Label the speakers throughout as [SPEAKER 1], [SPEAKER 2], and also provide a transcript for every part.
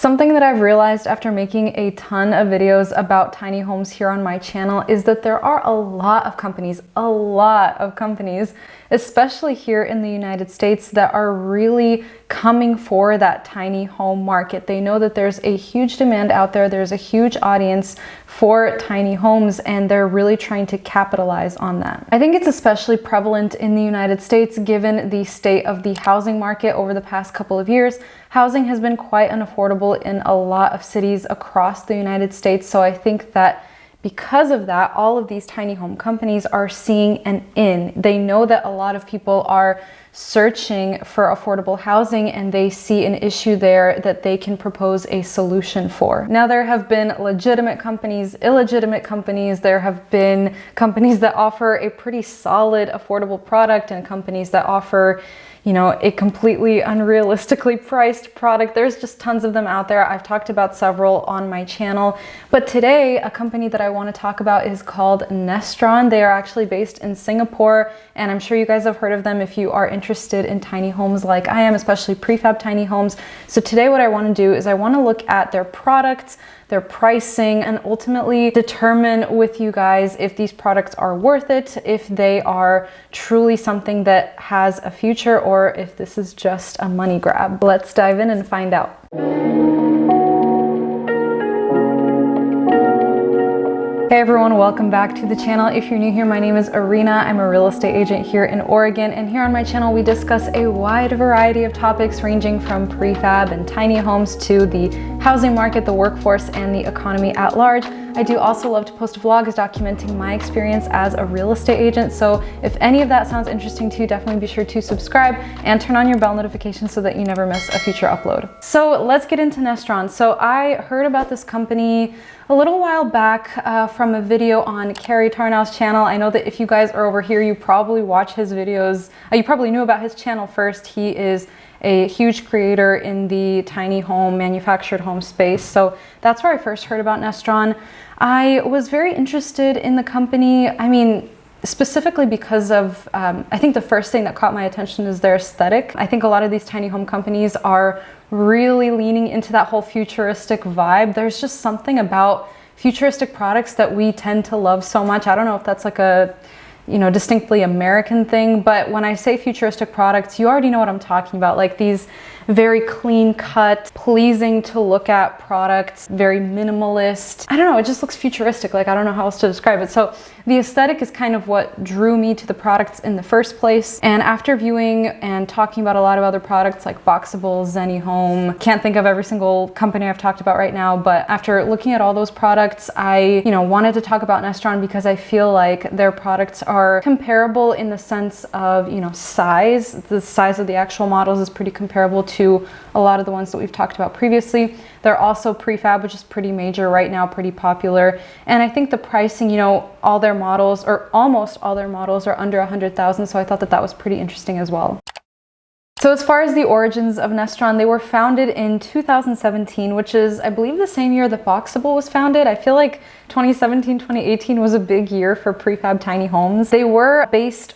[SPEAKER 1] Something that I've realized after making a ton of videos about tiny homes here on my channel is that there are a lot of companies, especially here in the United States, that are really coming for that tiny home market. They know that there's a huge demand out there, there's a huge audience for tiny homes, and they're really trying to capitalize on that. I think it's especially prevalent in the United States given the state of the housing market over the past couple of years. Housing has been quite unaffordable in a lot of cities across the United States, so I think that because of that, all of these tiny home companies are seeing an in. They know that a lot of people are searching for affordable housing and they see an issue there that they can propose a solution for. Now, there have been legitimate companies, illegitimate companies, there have been companies that offer a pretty solid, affordable product and companies that offer, you know, a completely unrealistically priced product. There's just tons of them out there. I've talked about several on my channel, but today a company that I want to talk about is called Nestron. They are actually based in Singapore, and I'm sure you guys have heard of them if you are interested in tiny homes like I am, especially prefab tiny homes. So today what I want to do is I want to look at their products, their pricing, and ultimately determine with you guys if these products are worth it, if they are truly something that has a future, or if this is just a money grab. Let's dive in and find out. Hey everyone, welcome back to the channel. If you're new here, my name is Arena. I'm a real estate agent here in Oregon, and here on my channel we discuss a wide variety of topics ranging from prefab and tiny homes to the housing market, the workforce, and the economy at large. I do also love to post vlogs documenting my experience as a real estate agent, so if any of that sounds interesting to you, definitely be sure to subscribe and turn on your bell notifications so that you never miss a future upload. So let's get into Nestron. So I heard about this company a little while back from a video on Carrie Tarnow's channel. I know that if you guys are over here, you probably watch his videos. You probably knew about his channel first. He is a huge creator in the tiny home, manufactured home space. So that's where I first heard about Nestron. I was very interested in the company. I mean, specifically because of, I think the first thing that caught my attention is their aesthetic. I think a lot of these tiny home companies are really leaning into that whole futuristic vibe. There's just something about futuristic products that we tend to love so much. I don't know if that's like a, you know, distinctly American thing, but when I say futuristic products, you already know what I'm talking about. Like these very clean cut, pleasing to look at products, very minimalist. I don't know, it just looks futuristic. Like, I don't know how else to describe it. So the aesthetic is kind of what drew me to the products in the first place. And after viewing and talking about a lot of other products like Boxable, Zenny Home, can't think of every single company I've talked about right now, but after looking at all those products, I, wanted to talk about Nestron because I feel like their products are comparable in the sense of, size. The size of the actual models is pretty comparable to a lot of the ones that we've talked about previously. They're also prefab, which is pretty major right now, pretty popular. And I think the pricing, all their models, or almost all their models, are under 100,000. So I thought that that was pretty interesting as well. So as far as the origins of Nestron, they were founded in 2017, which is, I believe, the same year that Boxable was founded. I feel like 2017, 2018 was a big year for prefab tiny homes. They are based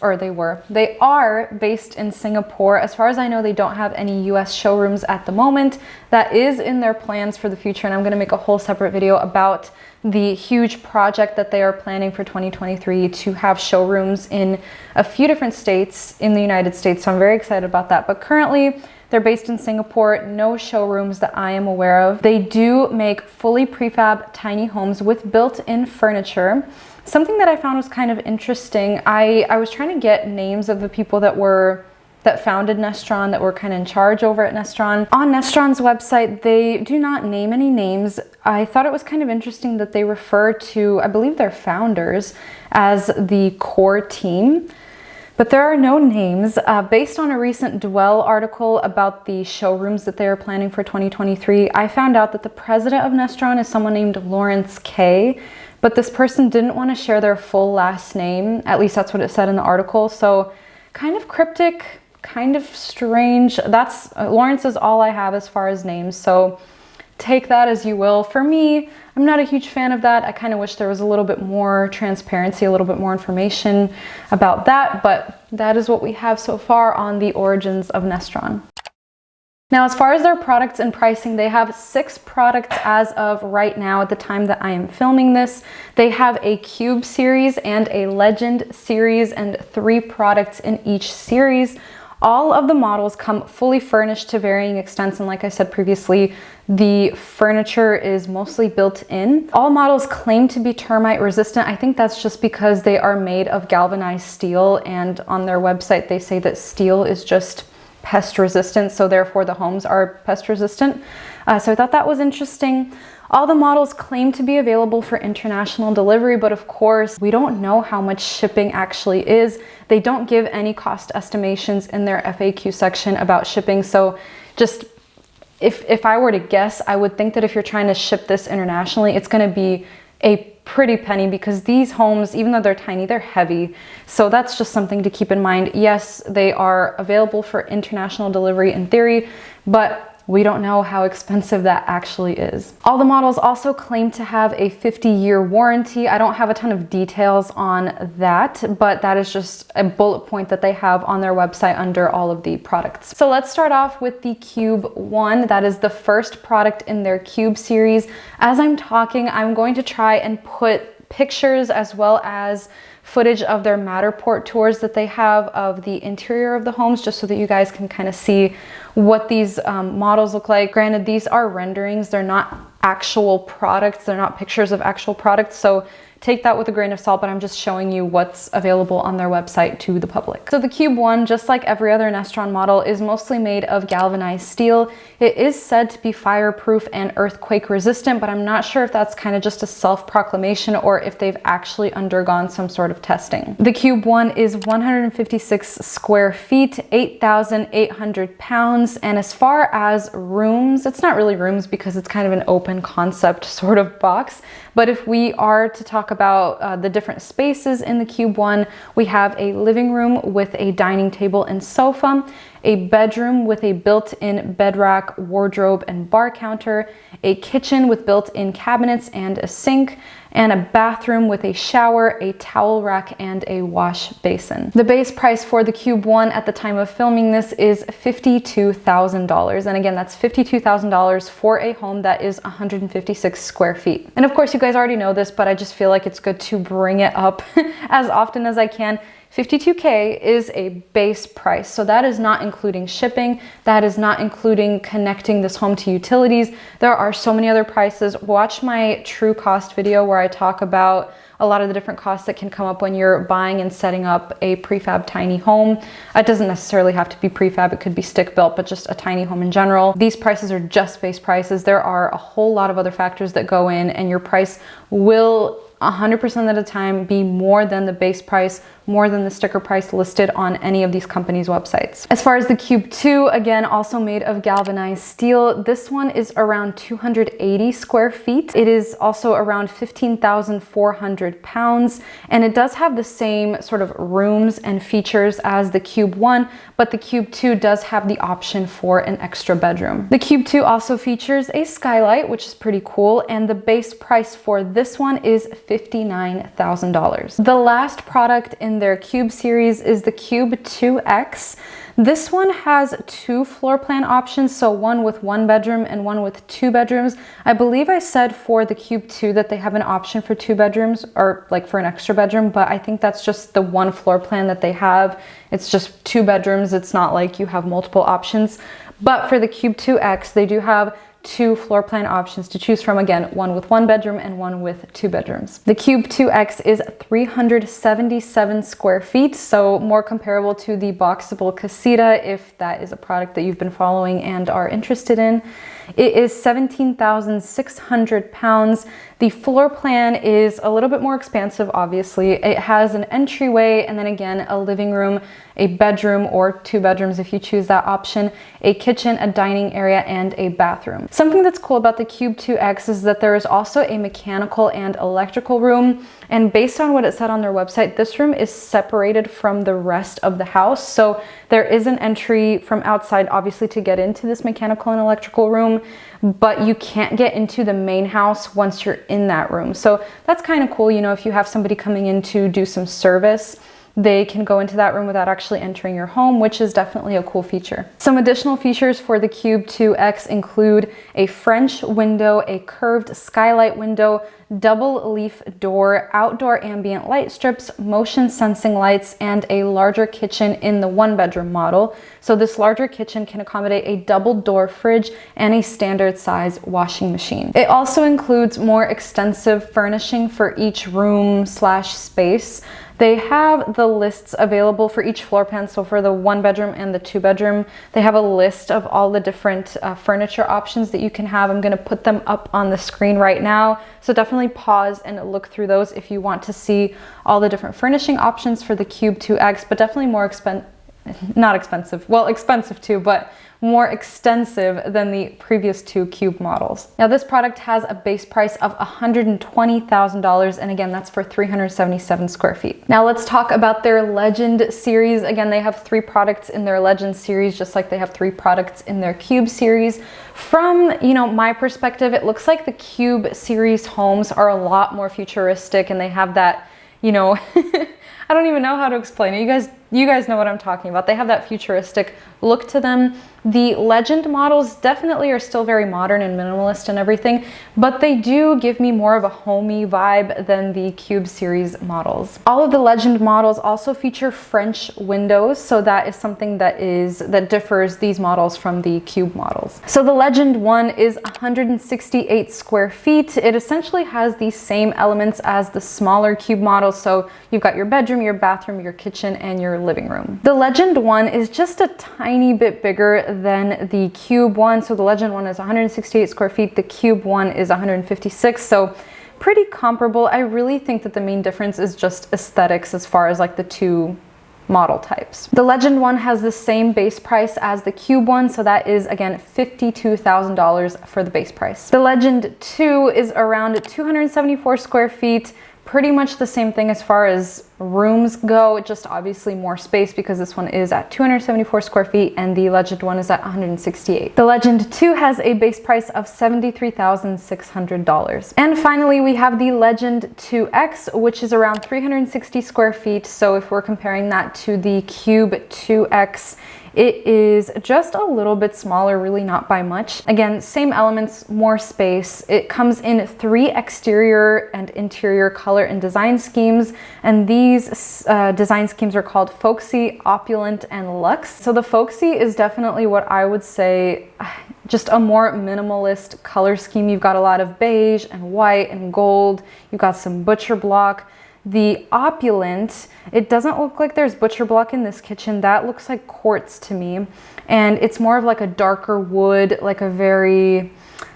[SPEAKER 1] in Singapore. As far as I know, they don't have any US showrooms at the moment. That is in their plans for the future, and I'm gonna make a whole separate video about the huge project that they are planning for 2023 to have showrooms in a few different states in the United States. So I'm very excited about that. But currently, they're based in Singapore, no showrooms that I am aware of. They do make fully prefab tiny homes with built-in furniture. Something that I found was kind of interesting. I was trying to get names of the people that founded Nestron, that were kind of in charge over at Nestron. On Nestron's website, they do not name any names. I thought it was kind of interesting that they refer to, I believe, their founders as the core team, but there are no names. Based on a recent Dwell article about the showrooms that they are planning for 2023, I found out that the president of Nestron is someone named Lawrence K, but this person didn't want to share their full last name. At least that's what it said in the article. So kind of cryptic, kind of strange. That's Lawrence is all I have as far as names, so take that as you will. For me, I'm not a huge fan of that. I kind of wish there was a little bit more transparency, a little bit more information about that, but that is what we have so far on the origins of Nestron. Now, as far as their products and pricing, they have 6 products as of right now at the time that I am filming this. They have a Cube series and a Legend series and 3 products in each series. All of the models come fully furnished to varying extents, and like I said previously, the furniture is mostly built in. All models claim to be termite resistant. I think that's just because they are made of galvanized steel, and on their website they say that steel is just pest resistant, so therefore the homes are pest resistant. So I thought that was interesting. All the models claim to be available for international delivery, but of course we don't know how much shipping actually is. They don't give any cost estimations in their FAQ section about shipping. So just if I were to guess, I would think that if you're trying to ship this internationally, it's going to be a pretty penny, because these homes, even though they're tiny, they're heavy. So that's just something to keep in mind. Yes, they are available for international delivery in theory, but we don't know how expensive that actually is. All the models also claim to have a 50-year warranty. I don't have a ton of details on that, but that is just a bullet point that they have on their website under all of the products. So let's start off with the Cube 1. That is the first product in their Cube series. As I'm talking, I'm going to try and put pictures as well as footage of their Matterport tours that they have of the interior of the homes, just so that you guys can kind of see what these models look like. Granted, these are renderings, they're not actual products, they're not pictures of actual products, so take that with a grain of salt, but I'm just showing you what's available on their website to the public. So the Cube 1, just like every other Nestron model, is mostly made of galvanized steel. It is said to be fireproof and earthquake resistant, but I'm not sure if that's kind of just a self-proclamation or if they've actually undergone some sort of testing. The Cube 1 is 156 square feet, 8,800 pounds, and as far as rooms, it's not really rooms because it's kind of an open concept sort of box, but if we are to talk about the different spaces in the Cube 1, we have a living room with a dining table and sofa, a bedroom with a built-in bed rack, wardrobe, and bar counter, a kitchen with built-in cabinets and a sink, and a bathroom with a shower, a towel rack, and a wash basin. The base price for the Cube 1 at the time of filming this is $52,000. And again, that's $52,000 for a home that is 156 square feet. And of course, you guys already know this, but I just feel like it's good to bring it up as often as I can. $52K is a base price, so that is not including shipping, that is not including connecting this home to utilities. There are so many other prices. Watch my true cost video where I talk about a lot of the different costs that can come up when you're buying and setting up a prefab tiny home. It doesn't necessarily have to be prefab, it could be stick built, but just a tiny home in general. These prices are just base prices. There are a whole lot of other factors that go in, and your price will 100% of the time be more than the base price, more than the sticker price listed on any of these companies' websites. As far as the Cube 2, again, also made of galvanized steel, this one is around 280 square feet. It is also around 15,400 pounds, and it does have the same sort of rooms and features as the Cube 1, but the Cube 2 does have the option for an extra bedroom. The Cube 2 also features a skylight, which is pretty cool, and the base price for this one is $59,000. The last product in their Cube series is the Cube 2X. This one has 2 floor plan options, so one with 1 bedroom and one with 2 bedrooms. I believe I said for the Cube 2 that they have an option for 2 bedrooms, or like for an extra bedroom, but I think that's just the one floor plan that they have. It's just 2 bedrooms. It's not like you have multiple options. But for the Cube 2X, they do have 2 floor plan options to choose from. Again, one with 1 bedroom and one with 2 bedrooms. The Cube 2X is 377 square feet, so more comparable to the boxable casita, if that is a product that you've been following and are interested in. It is 17,600 pounds. The floor plan is a little bit more expansive, obviously. It has an entryway and then again a living room, a bedroom or 2 bedrooms if you choose that option, a kitchen, a dining area, and a bathroom. Something that's cool about the Cube 2X is that there is also a mechanical and electrical room, and based on what it said on their website, this room is separated from the rest of the house. So there is an entry from outside, obviously, to get into this mechanical and electrical room, but you can't get into the main house once you're in that room. So that's kind of cool, you know, if you have somebody coming in to do some service, they can go into that room without actually entering your home, which is definitely a cool feature. Some additional features for the Cube 2X include a French window, a curved skylight window, double leaf door, outdoor ambient light strips, motion sensing lights, and a larger kitchen in the 1-bedroom model. So this larger kitchen can accommodate a double door fridge and a standard size washing machine. It also includes more extensive furnishing for each room / space. They have the lists available for each floor plan. So for the 1-bedroom and the 2-bedroom, they have a list of all the different furniture options that you can have. I'm gonna put them up on the screen right now. So definitely pause and look through those if you want to see all the different furnishing options for the Cube 2X, but definitely more not expensive. Well, expensive too, but more extensive than the previous 2 Cube models. Now this product has a base price of $120,000, and again, that's for 377 square feet. Now let's talk about their Legend series. Again, they have 3 products in their Legend series, just like they have 3 products in their Cube series. From, my perspective, it looks like the Cube series homes are a lot more futuristic, and they have that, I don't even know how to explain it. You guys know what I'm talking about. They have that futuristic look to them. The Legend models definitely are still very modern and minimalist and everything, but they do give me more of a homey vibe than the Cube series models. All of the Legend models also feature French windows, so that is something that differs these models from the Cube models. So the Legend one is 168 square feet. It essentially has the same elements as the smaller Cube model. So you've got your bedroom, your bathroom, your kitchen, and your living room. The Legend one is just a tiny bit bigger than the Cube one. So the Legend one is 168 square feet. The Cube one is 156. So pretty comparable. I really think that the main difference is just aesthetics as far as like the 2 model types. The Legend one has the same base price as the Cube one, so that is again $52,000 for the base price. The Legend 2 is around 274 square feet. Pretty much the same thing as far as rooms go, just obviously more space because this one is at 274 square feet and the Legend one is at 168. The Legend 2 has a base price of $73,600. And finally, we have the Legend 2X, which is around 360 square feet. So if we're comparing that to the Cube 2X, it is just a little bit smaller, really not by much. Again, same elements, more space. It comes in 3 exterior and interior color and design schemes, and these design schemes are called Folksy, Opulent, and Luxe. So the Folksy is definitely what I would say just a more minimalist color scheme. You've got a lot of beige and white and gold. You've got some butcher block. The Opulent, it doesn't look like there's butcher block in this kitchen. That looks like quartz to me. And it's more of like a darker wood, like a very,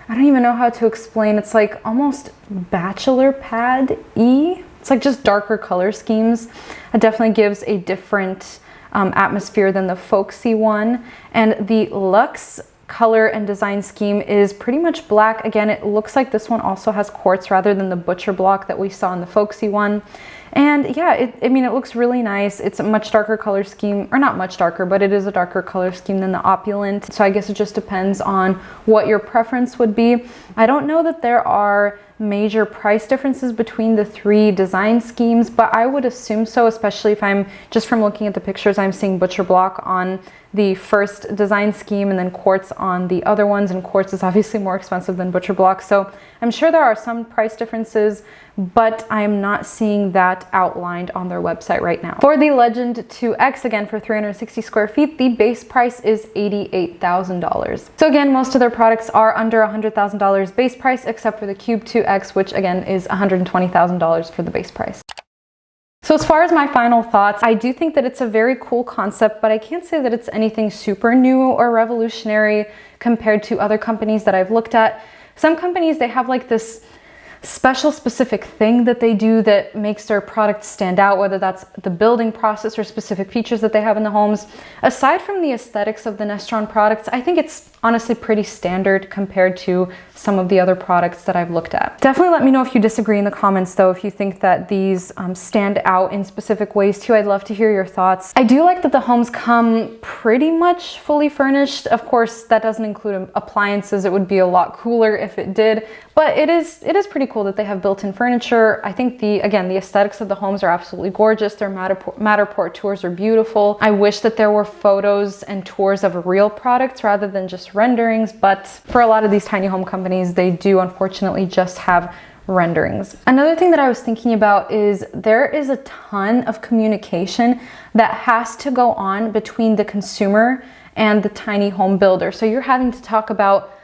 [SPEAKER 1] I don't even know how to explain. It's like almost bachelor pad-y. It's like just darker color schemes. It definitely gives a different atmosphere than the folksy one. And the Luxe color and design scheme is pretty much black. Again, it looks like this one also has quartz rather than the butcher block that we saw in the folksy one. And yeah, I mean, it looks really nice. It's a much darker color scheme, or not much darker, but it is a darker color scheme than the Opulent. So I guess it just depends on what your preference would be. I don't know that there are major price differences between the 3 design schemes, but I would assume so, especially if I'm just from looking at the pictures, I'm seeing butcher block on the first design scheme and then quartz on the other ones, and quartz is obviously more expensive than butcher block. So I'm sure there are some price differences, but I'm not seeing that outlined on their website right now. For the Legend 2X, again, for 360 square feet, the base price is $88,000. So again, most of their products are under $100,000 base price, except for the Cube 2X, which again is $120,000 for the base price. So as far as my final thoughts, I do think that it's a very cool concept, but I can't say that it's anything super new or revolutionary compared to other companies that I've looked at. Some companies, they have like this special specific thing that they do that makes their product stand out, whether that's the building process or specific features that they have in the homes. Aside from the aesthetics of the Nestron products, I think it's honestly pretty standard compared to some of the other products that I've looked at. Definitely let me know if you disagree in the comments though, if you think that these stand out in specific ways too. I'd love to hear your thoughts. I do like that the homes come pretty much fully furnished. Of course, that doesn't include appliances. It would be a lot cooler if it did, but it is pretty cool that they have built-in furniture. I think the aesthetics of the homes are absolutely gorgeous. Their Matterport tours are beautiful. I wish that there were photos and tours of real products rather than just renderings, but for a lot of these tiny home companies, they do unfortunately just have renderings. Another thing that I was thinking about is there is a ton of communication that has to go on between the consumer and the tiny home builder. So you're having to talk about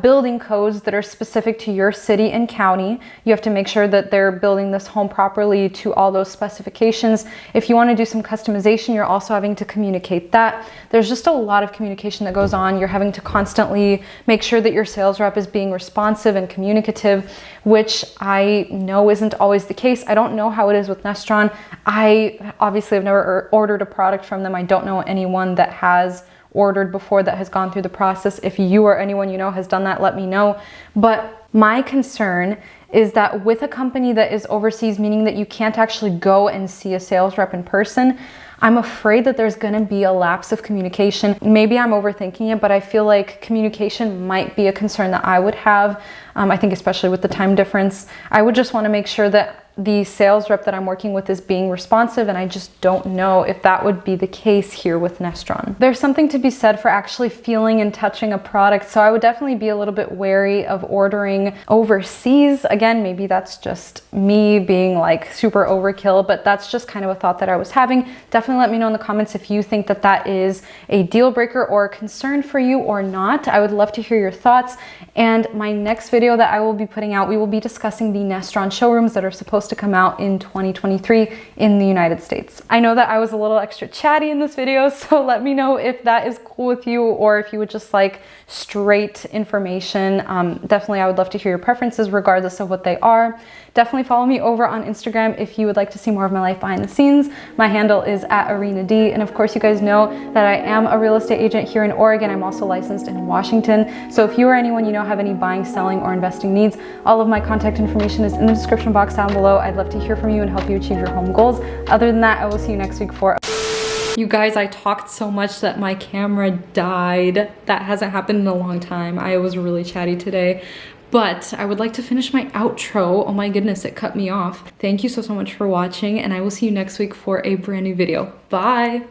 [SPEAKER 1] building codes that are specific to your city and county. You have to make sure that they're building this home properly to all those specifications. If you want to do some customization, you're also having to communicate that. There's just a lot of communication that goes on. You're having to constantly make sure that your sales rep is being responsive and communicative, which I know isn't always the case. I don't know how it is with Nestron. I obviously have never ordered a product from them. I don't know anyone that has ordered before that has gone through the process. If you or anyone you know has done that, let me know. But my concern is that with a company that is overseas, meaning that you can't actually go and see a sales rep in person, I'm afraid that there's gonna be a lapse of communication. Maybe I'm overthinking it, but I feel like communication might be a concern that I would have. I think especially with the time difference, I would just wanna make sure that the sales rep that I'm working with is being responsive, and I just don't know if that would be the case here with Nestron. There's something to be said for actually feeling and touching a product, so I would definitely be a little bit wary of ordering overseas. Again, maybe that's just me being like super overkill, but that's just kind of a thought that I was having. Definitely let me know in the comments if you think that that is a deal breaker or a concern for you or not. I would love to hear your thoughts. And my next video that I will be putting out, we will be discussing the Nestron showrooms that are supposed to come out in 2023 in the United States. I know that I was a little extra chatty in this video, so let me know if that is cool with you or if you would just like straight information. Definitely, I would love to hear your preferences regardless of what they are. Definitely follow me over on Instagram if you would like to see more of my life behind the scenes. My handle is @ArenaD, and of course you guys know that I am a real estate agent here in Oregon. I'm also licensed in Washington. So if you or anyone you know have any buying, selling, or investing needs, all of my contact information is in the description box down below. I'd love to hear from you and help you achieve your home goals. Other than that, I will see you next week for... You guys, I talked so much that my camera died. That hasn't happened in a long time. I was really chatty today. But I would like to finish my outro. Oh my goodness, it cut me off. Thank you so much for watching, and I will see you next week for a brand new video. Bye!